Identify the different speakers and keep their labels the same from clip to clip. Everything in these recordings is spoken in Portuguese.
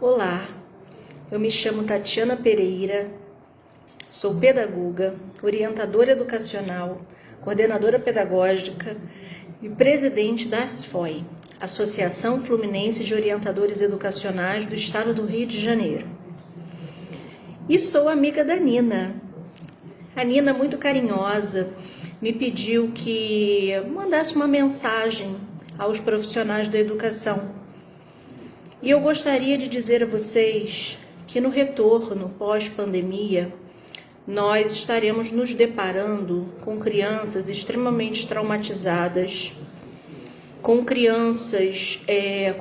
Speaker 1: Olá, eu me chamo Tatiana Pereira, sou pedagoga, orientadora educacional, coordenadora pedagógica e presidente da ASFOI, Associação Fluminense de Orientadores Educacionais do Estado do Rio de Janeiro. E sou amiga da Nina. A Nina, muito carinhosa, me pediu que mandasse uma mensagem aos profissionais da educação. E eu gostaria de dizer a vocês que no retorno pós-pandemia, nós estaremos nos deparando com crianças extremamente traumatizadas, com crianças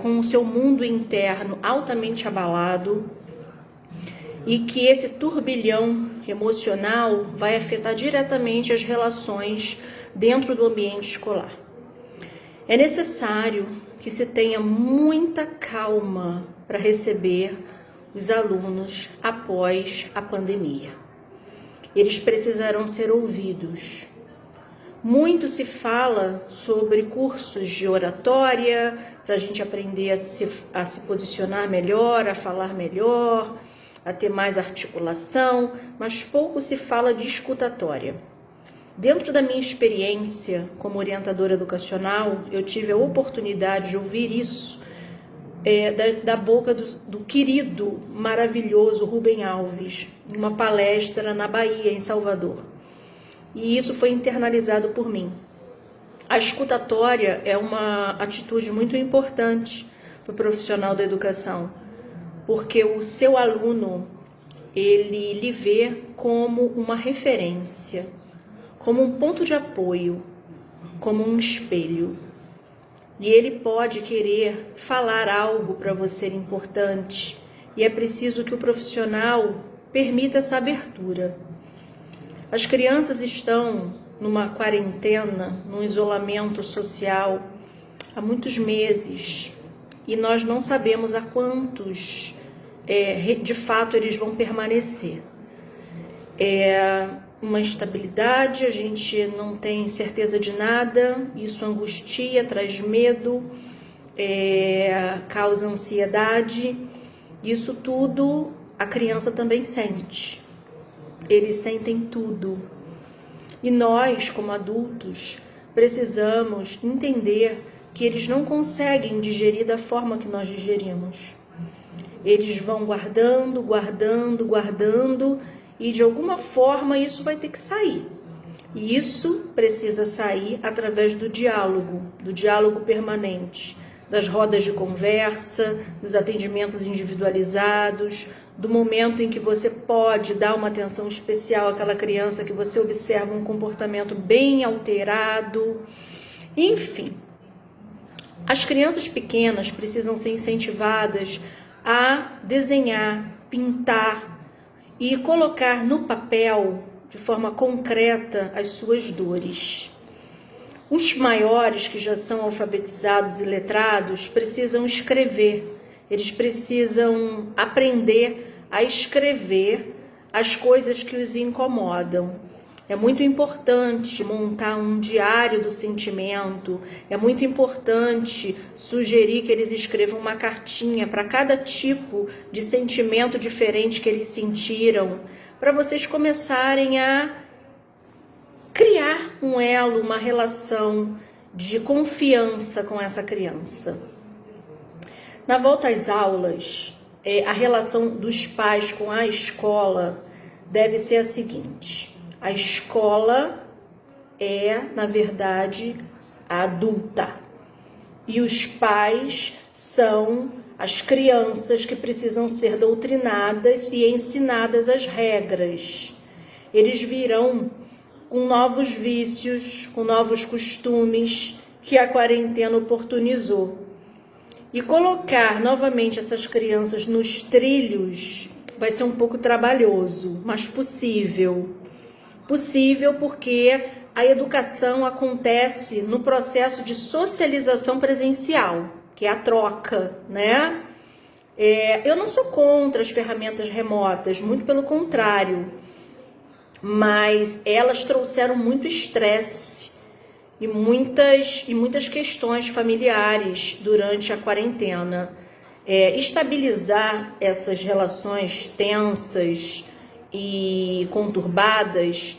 Speaker 1: com o seu mundo interno altamente abalado, e que esse turbilhão emocional vai afetar diretamente as relações dentro do ambiente escolar. É necessário que se tenha muita calma para receber os alunos após a pandemia. Eles precisarão ser ouvidos. Muito se fala sobre cursos de oratória, para a gente aprender a se posicionar melhor, a falar melhor, a ter mais articulação, mas pouco se fala de escutatória. Dentro da minha experiência como orientadora educacional, eu tive a oportunidade de ouvir isso da boca do querido, maravilhoso Rubem Alves, em uma palestra na Bahia, em Salvador. E isso foi internalizado por mim. A escutatória é uma atitude muito importante para o profissional da educação, porque o seu aluno, ele lhe vê como uma referência, como um ponto de apoio, como um espelho. E ele pode querer falar algo para você importante, e é preciso que o profissional permita essa abertura. As crianças estão numa quarentena, num isolamento social há muitos meses, e nós não sabemos há quantos de fato eles vão permanecer. Uma instabilidade, a gente não tem certeza de nada, isso angustia, traz medo, causa ansiedade. Isso tudo a criança também sente. Eles sentem tudo. E nós, como adultos, precisamos entender que eles não conseguem digerir da forma que nós digerimos. Eles vão guardando, e de alguma forma isso vai ter que sair. E isso precisa sair através do diálogo permanente, das rodas de conversa, dos atendimentos individualizados, do momento em que você pode dar uma atenção especial àquela criança que você observa um comportamento bem alterado. Enfim, as crianças pequenas precisam ser incentivadas a desenhar, pintar e colocar no papel, de forma concreta, as suas dores. Os maiores, que já são alfabetizados e letrados, precisam escrever. Eles precisam aprender a escrever as coisas que os incomodam. É muito importante montar um diário do sentimento, é muito importante sugerir que eles escrevam uma cartinha para cada tipo de sentimento diferente que eles sentiram, para vocês começarem a criar um elo, uma relação de confiança com essa criança. Na volta às aulas, a relação dos pais com a escola deve ser a seguinte: a escola é, na verdade, a adulta. E os pais são as crianças que precisam ser doutrinadas e ensinadas as regras. Eles virão com novos vícios, com novos costumes que a quarentena oportunizou. E colocar novamente essas crianças nos trilhos vai ser um pouco trabalhoso, mas possível. Possível porque a educação acontece no processo de socialização presencial, que é a troca, né? Eu não sou contra as ferramentas remotas, muito pelo contrário, mas elas trouxeram muito estresse e muitas questões familiares durante a quarentena. estabilizar essas relações tensas e conturbadas,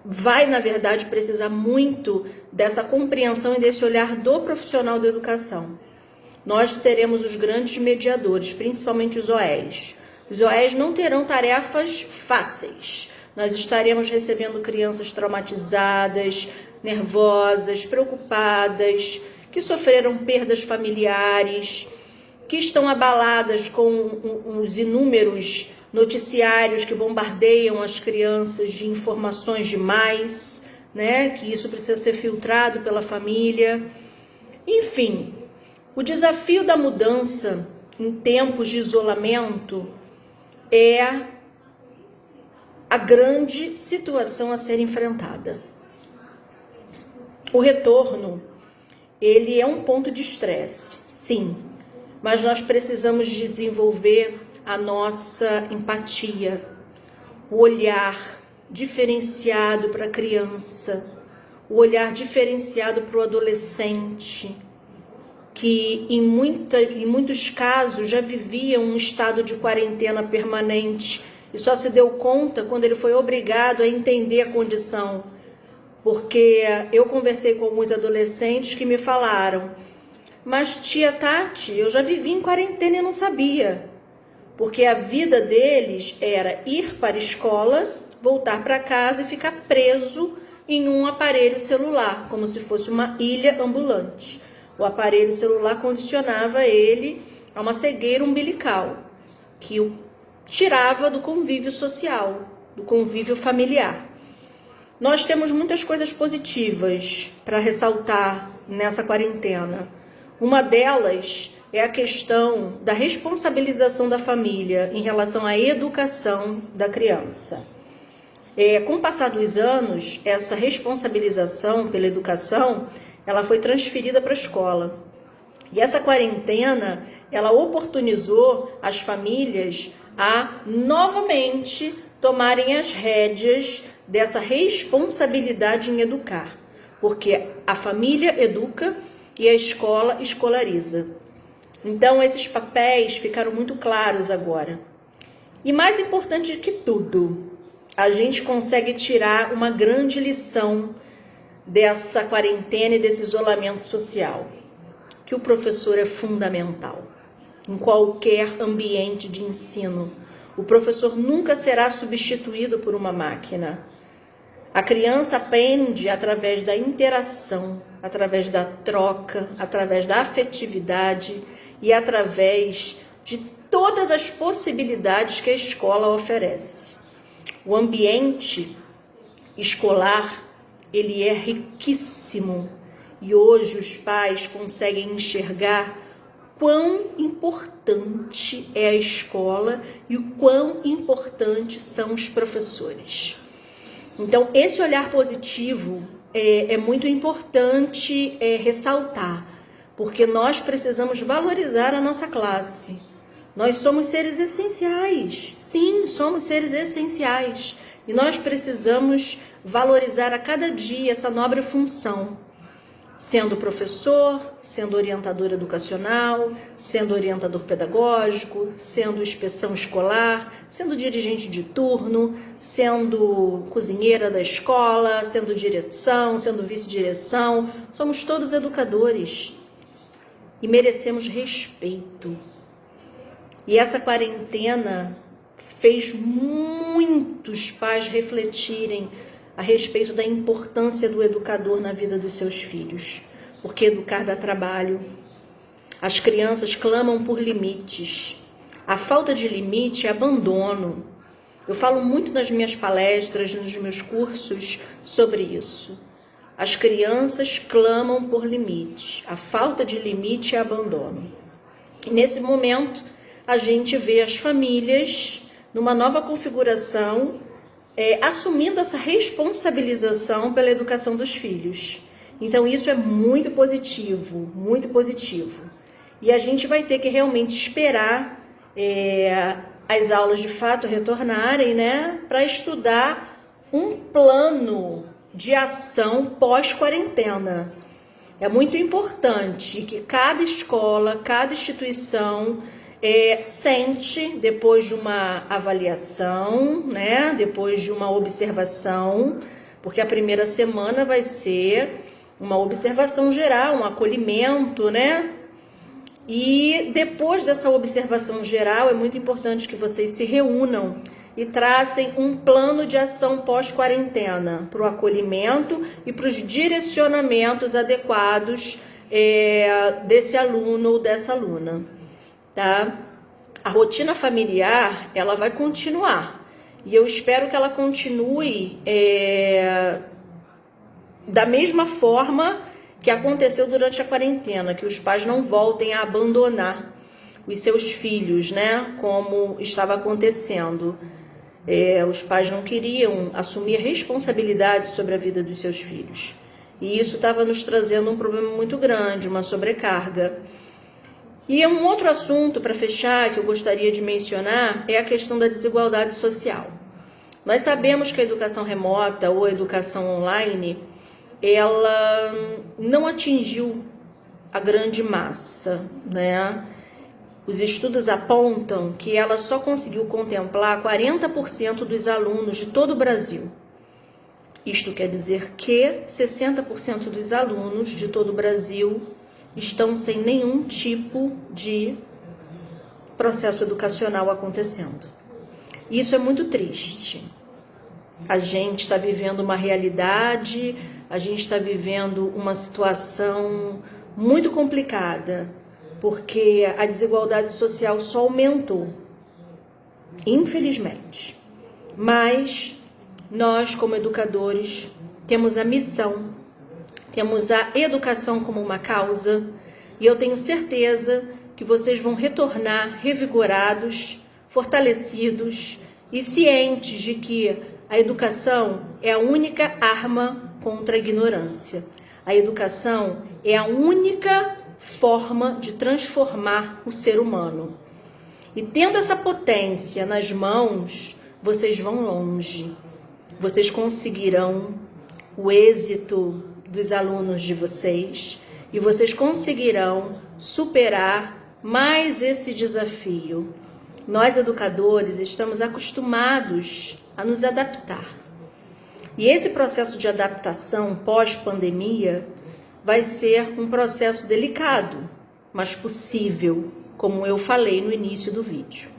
Speaker 1: vai, na verdade, precisar muito dessa compreensão e desse olhar do profissional da educação. Nós seremos os grandes mediadores, principalmente os OEs. Os OEs não terão tarefas fáceis. Nós estaremos recebendo crianças traumatizadas, nervosas, preocupadas, que sofreram perdas familiares, que estão abaladas com os inúmeros noticiários que bombardeiam as crianças de informações demais, né? Que isso precisa ser filtrado pela família. Enfim, o desafio da mudança em tempos de isolamento é a grande situação a ser enfrentada. O retorno, ele é um ponto de estresse, sim, mas nós precisamos desenvolver a nossa empatia, o olhar diferenciado para a criança, o olhar diferenciado para o adolescente, que em muitos casos já vivia um estado de quarentena permanente e só se deu conta quando ele foi obrigado a entender a condição. Porque eu conversei com alguns adolescentes que me falaram: mas tia Tati, eu já vivi em quarentena e não sabia. Porque a vida deles era ir para a escola, voltar para casa e ficar preso em um aparelho celular, como se fosse uma ilha ambulante. O aparelho celular condicionava ele a uma cegueira umbilical, que o tirava do convívio social, do convívio familiar. Nós temos muitas coisas positivas para ressaltar nessa quarentena. Uma delas é a questão da responsabilização da família em relação à educação da criança. Com o passar dos anos, essa responsabilização pela educação, ela foi transferida para a escola. E essa quarentena, ela oportunizou as famílias a novamente tomarem as rédeas dessa responsabilidade em educar, porque a família educa e a escola escolariza. Então, esses papéis ficaram muito claros agora. E mais importante que tudo, a gente consegue tirar uma grande lição dessa quarentena e desse isolamento social, que o professor é fundamental em qualquer ambiente de ensino. O professor nunca será substituído por uma máquina. A criança aprende através da interação, através da troca, através da afetividade e através de todas as possibilidades que a escola oferece. O ambiente escolar, ele é riquíssimo e hoje os pais conseguem enxergar quão importante é a escola e o quão importantes são os professores. Então, esse olhar positivo é muito importante ressaltar, porque nós precisamos valorizar a nossa classe. Nós somos seres essenciais, sim, somos seres essenciais, e nós precisamos valorizar a cada dia essa nobre função, sendo professor, sendo orientador educacional, sendo orientador pedagógico, sendo inspeção escolar, sendo dirigente de turno, sendo cozinheira da escola, sendo direção, sendo vice-direção. Somos todos educadores e merecemos respeito. E essa quarentena fez muitos pais refletirem a respeito da importância do educador na vida dos seus filhos, porque educar dá trabalho. As crianças clamam por limites. A falta de limite é abandono. Eu falo muito nas minhas palestras, nos meus cursos sobre isso. As crianças clamam por limites. A falta de limite é abandono. E nesse momento, a gente vê as famílias numa nova configuração, assumindo essa responsabilização pela educação dos filhos. Então isso é muito positivo, muito positivo. E a gente vai ter que realmente esperar as aulas de fato retornarem, né, para estudar um plano de ação pós-quarentena. É muito importante que cada escola, cada instituição sente, depois de uma avaliação, né, depois de uma observação, porque a primeira semana vai ser uma observação geral, um acolhimento, né? E depois dessa observação geral, é muito importante que vocês se reúnam e tracem um plano de ação pós-quarentena para o acolhimento e para os direcionamentos adequados desse aluno ou dessa aluna, tá? A rotina familiar, ela vai continuar e eu espero que ela continue da mesma forma que aconteceu durante a quarentena, que os pais não voltem a abandonar os seus filhos, né? Como estava acontecendo. Os pais não queriam assumir responsabilidade sobre a vida dos seus filhos. E isso estava nos trazendo um problema muito grande, uma sobrecarga. E um outro assunto, para fechar, que eu gostaria de mencionar, é a questão da desigualdade social. Nós sabemos que a educação remota ou a educação online, ela não atingiu a grande massa, né? Os estudos apontam que ela só conseguiu contemplar 40% dos alunos de todo o Brasil. Isto quer dizer que 60% dos alunos de todo o Brasil estão sem nenhum tipo de processo educacional acontecendo. Isso é muito triste. A gente está vivendo uma realidade, a gente está vivendo uma situação muito complicada, porque a desigualdade social só aumentou, infelizmente. Mas nós, como educadores, temos a missão, temos a educação como uma causa, e eu tenho certeza que vocês vão retornar revigorados, fortalecidos e cientes de que a educação é a única arma contra a ignorância. A educação é a única forma de transformar o ser humano. E tendo essa potência nas mãos, vocês vão longe. Vocês conseguirão o êxito dos alunos de vocês e vocês conseguirão superar mais esse desafio. Nós, educadores, estamos acostumados a nos adaptar. E esse processo de adaptação pós-pandemia vai ser um processo delicado, mas possível, como eu falei no início do vídeo.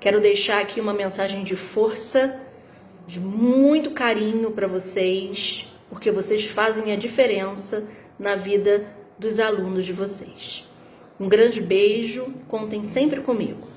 Speaker 1: Quero deixar aqui uma mensagem de força, de muito carinho para vocês, porque vocês fazem a diferença na vida dos alunos de vocês. Um grande beijo, contem sempre comigo.